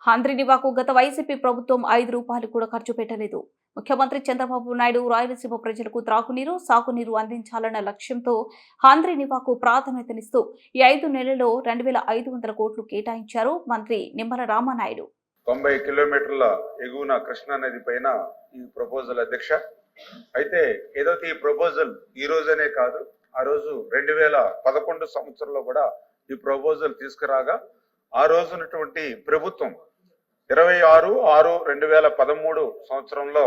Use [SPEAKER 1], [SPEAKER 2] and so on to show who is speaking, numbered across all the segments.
[SPEAKER 1] హంద్రినివాకు గత వైసీపీ ప్రభుత్వం ₹5 కూడా ఖర్చు పెట్టలేదు. ముఖ్యమంత్రి చంద్రబాబు నాయుడు రాయలసీమ ప్రజలకు త్రాగునీరు, సాగునీరు అందించాలన్న లక్ష్యంతో హంద్రినివాకు ప్రాధాన్యతనిస్తూ ఈ 5 నెలల్లో 2,500 కోట్లు కేటాయించారు మంత్రి నిమ్మల రామానాయుడు.
[SPEAKER 2] 90 కిలోమీటర్ల ఎగువన కృష్ణా నది పైన ఈ ప్రపోజల్ అధ్యక్ష. అయితే ఏదైతే ఈ ప్రపోజల్ ఈ రోజనే కాదు, ఆ రోజు 2011 సంవత్సరంలో కూడా ఈ ప్రపోజల్ తీసుకురాగా ఆ రోజునటువంటి ప్రభుత్వం 26/6/2013 సంవత్సరంలో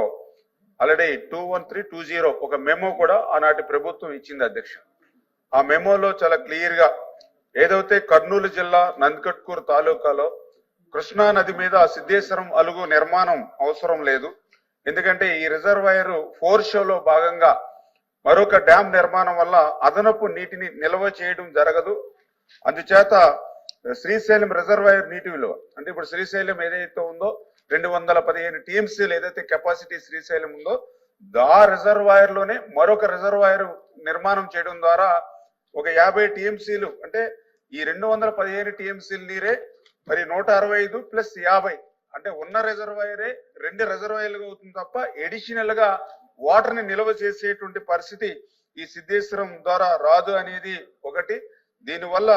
[SPEAKER 2] ఆల్రెడీ 21320 ఒక మెమో కూడా ఆనాటి ప్రభుత్వం ఇచ్చింది అధ్యక్ష. ఆ మెమోలో చాలా క్లియర్ గా ఏదైతే కర్నూలు జిల్లా నందికొట్కూరు తాలూకాలో కృష్ణా నది మీద సిద్ధేశ్వరం అలుగు నిర్మాణం అవసరం లేదు, ఎందుకంటే ఈ రిజర్వాయర్ 4 షోలో భాగంగా మరొక డ్యామ్ నిర్మాణం వల్ల అదనపు నీటిని నిల్వ చేయడం జరగదు. అందుచేత శ్రీశైలం రిజర్వాయర్ నీటి విలువ అంటే ఇప్పుడు శ్రీశైలం ఏదైతే ఉందో 215 టీఎంసీలు ఏదైతే కెపాసిటీ శ్రీశైలం ఉందో ఆ రిజర్వాయర్ లోనే మరొక రిజర్వాయర్ నిర్మాణం చేయడం ద్వారా ఒక 50 టీఎంసీలు అంటే ఈ 215 టీఎంసీలు నీరే మరి 165 ప్లస్ 50 అంటే ఉన్న రిజర్వాయరే 2 రిజర్వాయర్లుగా అవుతుంది తప్ప ఎడిషనల్ గా వాటర్ ని నిల్వ చేసేటువంటి పరిస్థితి ఈ సిద్ధేశ్వరం ద్వారా రాదు అనేది ఒకటి. దీనివల్ల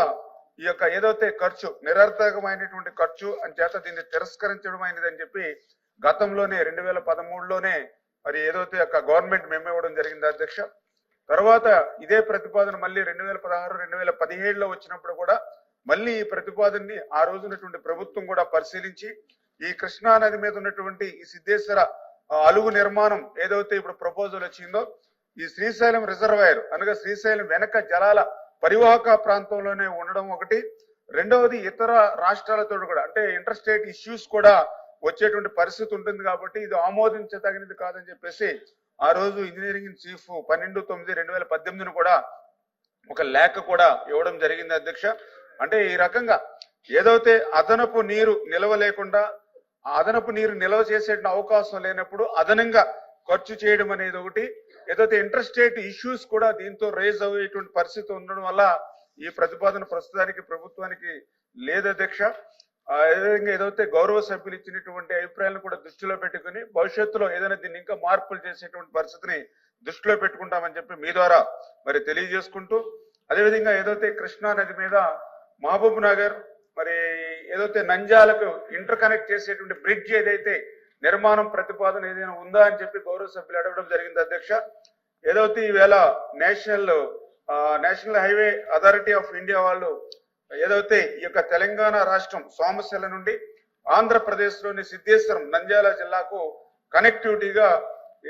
[SPEAKER 2] ఈ యొక్క ఏదైతే ఖర్చు నిరర్థకమైనటువంటి ఖర్చు అని చేత దీన్ని తిరస్కరించడం అయినది అని చెప్పి గతంలోనే 2013లోనే మరి ఏదైతే గవర్నమెంట్ మెమో ఇవ్వడం జరిగింది అధ్యక్ష. తర్వాత ఇదే ప్రతిపాదన మళ్ళీ 2016 2017లో వచ్చినప్పుడు కూడా మళ్ళీ ఈ ప్రతిపాదనని ఆ రోజునటువంటి ప్రభుత్వం కూడా పరిశీలించి ఈ కృష్ణా నది మీద ఉన్నటువంటి ఈ సిద్ధేశ్వర అలుగు నిర్మాణం ఏదైతే ఇప్పుడు ప్రపోజల్ వచ్చిందో ఈ శ్రీశైలం రిజర్వాయర్ అనగా శ్రీశైలం వెనక జలాల పరివాహక ప్రాంతంలోనే ఉండడం ఒకటి. రెండవది ఇతర రాష్ట్రాలతో కూడా అంటే ఇంటర్ స్టేట్ ఇష్యూస్ కూడా వచ్చేటువంటి పరిస్థితి ఉంటుంది కాబట్టి ఇది ఆమోదించదగినది కాదని చెప్పేసి ఆ రోజు ఇంజనీరింగ్ చీఫ్ 12/9/2018 కూడా ఒక లేఖ కూడా ఇవ్వడం జరిగింది అధ్యక్ష. అంటే ఈ రకంగా ఏదైతే అదనపు నీరు నిల్వ లేకుండా అదనపు నీరు నిల్వ చేసే అవకాశం లేనప్పుడు అదనంగా ఖర్చు చేయడం అనేది ఒకటి. ఏదైతే ఇంటర్ స్టేట్ ఇష్యూస్ కూడా దీంతో రేజ్ అయ్యేటువంటి పరిస్థితి ఉండడం వల్ల ఈ ప్రతిపాదన ప్రస్తుతానికి ప్రభుత్వానికి లేదు అధ్యక్ష. అదేవిధంగా ఏదైతే గౌరవ సభ్యులు ఇచ్చినటువంటి అభిప్రాయాలను కూడా దృష్టిలో పెట్టుకుని భవిష్యత్తులో ఏదైనా దీన్ని ఇంకా మార్పులు చేసేటువంటి పరిస్థితిని దృష్టిలో పెట్టుకుంటామని చెప్పి మీ ద్వారా మరి తెలియజేసుకుంటూ, అదేవిధంగా ఏదైతే కృష్ణా నది మీద మహబూబ్ నగర్ మరి ఏదైతే నంద్యాలకు ఇంటర్ కనెక్ట్ చేసేటువంటి బ్రిడ్జ్ ఏదైతే నిర్మాణం ప్రతిపాదన ఏదైనా ఉందా అని చెప్పి గౌరవ సభ్యులు అడగడం జరిగింది అధ్యక్ష. ఏదైతే ఈవేళ national highway authority of India వాళ్ళు ఏదైతే ఈ యొక్క తెలంగాణ రాష్ట్రం సోమశిల నుండి ఆంధ్రప్రదేశ్ లోని సిద్ధేశ్వరం నంద్యాల జిల్లాకు కనెక్టివిటీగా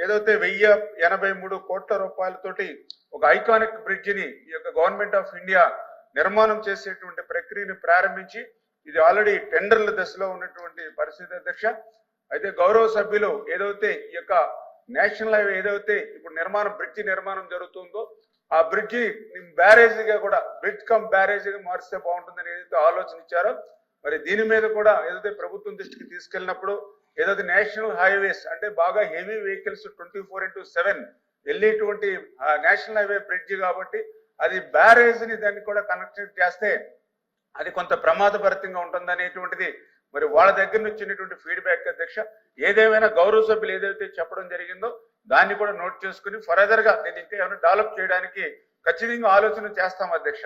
[SPEAKER 2] ఏదైతే 1083 కోట్ల రూపాయలతోటి ఒక ఐకానిక్ బ్రిడ్జ్ ని ఈ యొక్క గవర్నమెంట్ ఆఫ్ ఇండియా నిర్మాణం చేసేటువంటి ప్రక్రియని ప్రారంభించి ఇది ఆల్రెడీ టెండర్ల దశలో ఉన్నటువంటి పరిస్థితి అధ్యక్ష. అయితే గౌరవ సభ్యులు ఏదైతే ఈ యొక్క నేషనల్ హైవే ఏదైతే ఇప్పుడు బ్రిడ్జి నిర్మాణం జరుగుతుందో ఆ బ్రిడ్జి బ్యారేజీగా కూడా బ్రిడ్జ్ కమ్ బ్యారేజీగా మారిస్తే బాగుంటుందని ఏదైతే ఆలోచన ఇచ్చారో మరి దీని మీద కూడా ఏదైతే ప్రభుత్వం దృష్టికి తీసుకెళ్ళినప్పుడు ఏదైతే నేషనల్ హైవేస్ అంటే బాగా హెవీ వెహికల్స్ 24/7 వెళ్ళేటువంటి నేషనల్ హైవే బ్రిడ్జి కాబట్టి అది బ్యారేజీని దాన్ని కూడా కనెక్ట్ చేస్తే అది కొంత ప్రమాదభరితంగా ఉంటుంది అనేటువంటిది మరి వాళ్ళ దగ్గర నుంచి వచ్చినటువంటి ఫీడ్బ్యాక్ అధ్యక్ష. ఏదేమైనా గౌరవ సభ్యులు ఏదైతే చెప్పడం జరిగిందో దాన్ని కూడా నోట్ చేసుకుని ఫర్దర్ గా దీన్ని ఇంకా ఏమైనా డెవలప్ చేయడానికి ఖచ్చితంగా ఆలోచన చేస్తాం అధ్యక్ష.